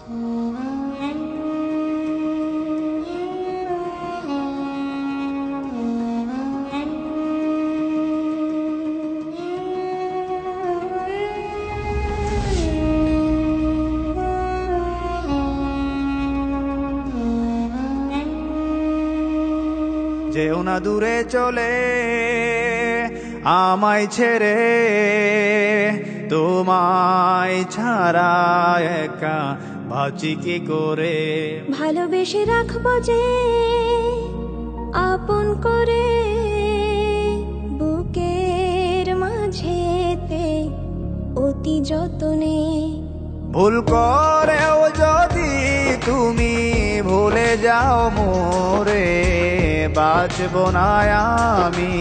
যেও না দূরে চলে আমায় ছেড়ে, তোমায় ছাড়া একা বাঁচি কি করে। ভালোবেসে রাখবো যে আপন করে, বুকের মাঝেতে অতি যতনে। ভুল করেও যদি তুমি ভুলে যাও মোরে, বাঁচব না আমি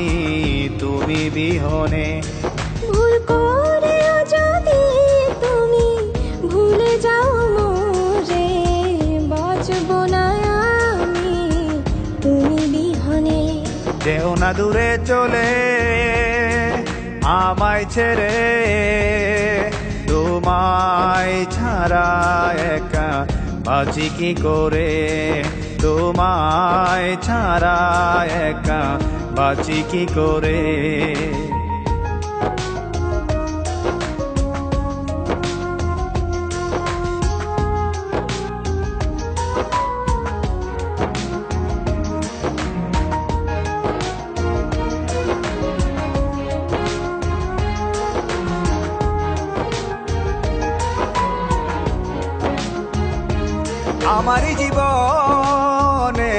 তুমি বিহনে। ভুল করেও যদি তুমি ভুলে যাও মোরে, বাঁচব না আমি তুমি বিহনে। যেও না দূরে চলে আমায় ছেড়ে, তোমায় ছাড়া একা বাঁচি কি করে। তোমায় ছাড়া একা বাঁচি কি করে। আমারই জীবনে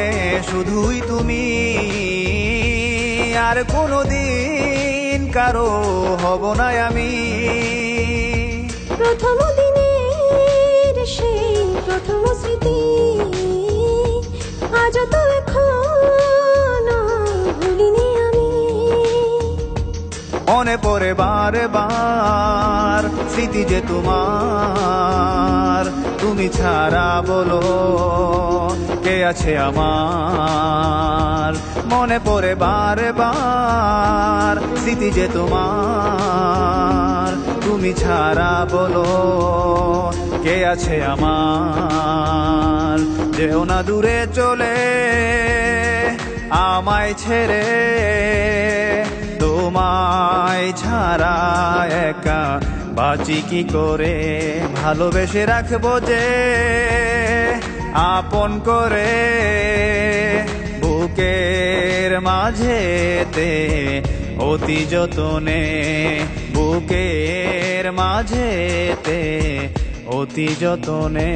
শুধুই তুমি, আর কোনোদিন কারো হব না আমি। প্রথম দিনের সেই প্রথম স্মৃতি, আজ তো এখনো ভুলিনি আমি। মনে পড়ে বারে বার স্মৃতি যে তোমার, তুমি ছাড়া বলো কে আছে আমার। মনে পড়ে বারে বার স্মৃতি যে তোমার, তুমি ছাড়া বলো কে আছে আমার। যেও না দূরে চলে আমায় ছেড়ে, তোমায় ছাড়া একা বাঁচি কি করে। ভালোবেসে রাখবো যে আপন করে, বুকের মাঝেতে অতি যতনে। বুকের মাঝেতে অতি যতনে।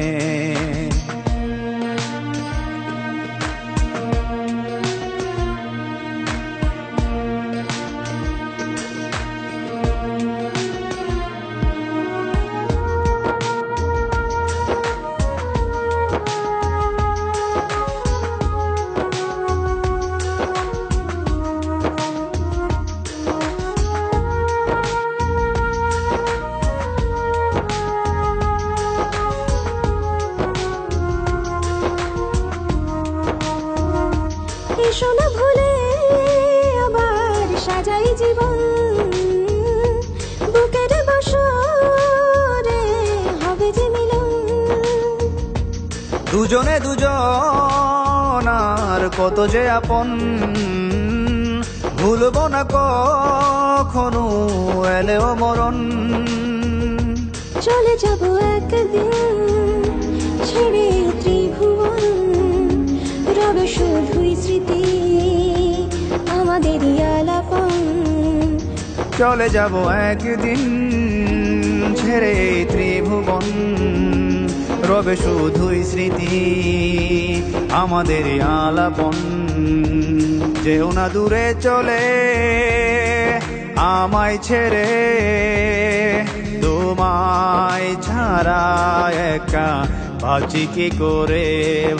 এসো না ভুলে আবার সাজাই জীবন, বুকের বাসরে হবে যে মিলন। দুজনে দুজন আর কত যে আপন, ভুলব না কখনো এলেও মরণ। চলে যাব একদিন ছেড়ে ত্রিভুবন, রবে শুধুই স্মৃতি আমাদেরই আলাপন। চলে যাব একদিন ছেড়ে ত্রিভুবন, রবে শুধুই স্মৃতি আমাদের আলাপন। যেও না দূরে চলে আমায় ছেড়ে, তোমায় ছাড়া একা বাঁচি কি করে।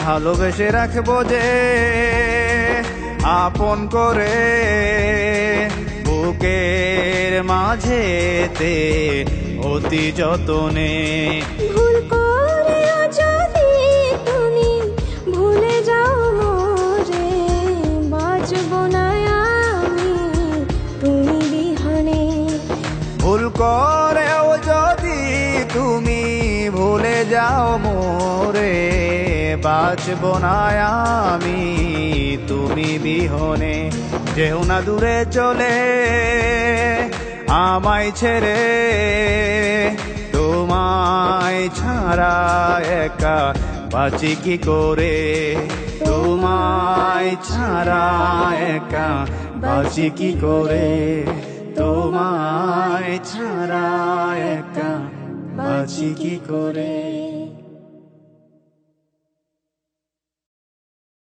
ভালোবেসে রাখবো যে আপন করে, বুকের মাঝেতে অতি যতনে। ভুল করেও যদি তুমি ভুলে যাও মোরে, বাঁচব না আমি তুমি বিহনে। ভুল করেও যদি তুমি ভুলে যাও মোরে বাঁচব না আমি তুমি বিহনে। যেও না দূরে চলে আমায় ছেড়ে, তোমায় ছাড়া একা বাঁচি কি করে, তোমায় ছাড়া একা বাঁচি কি করে, তোমায় ছাড়া একা বাঁচি কি করে।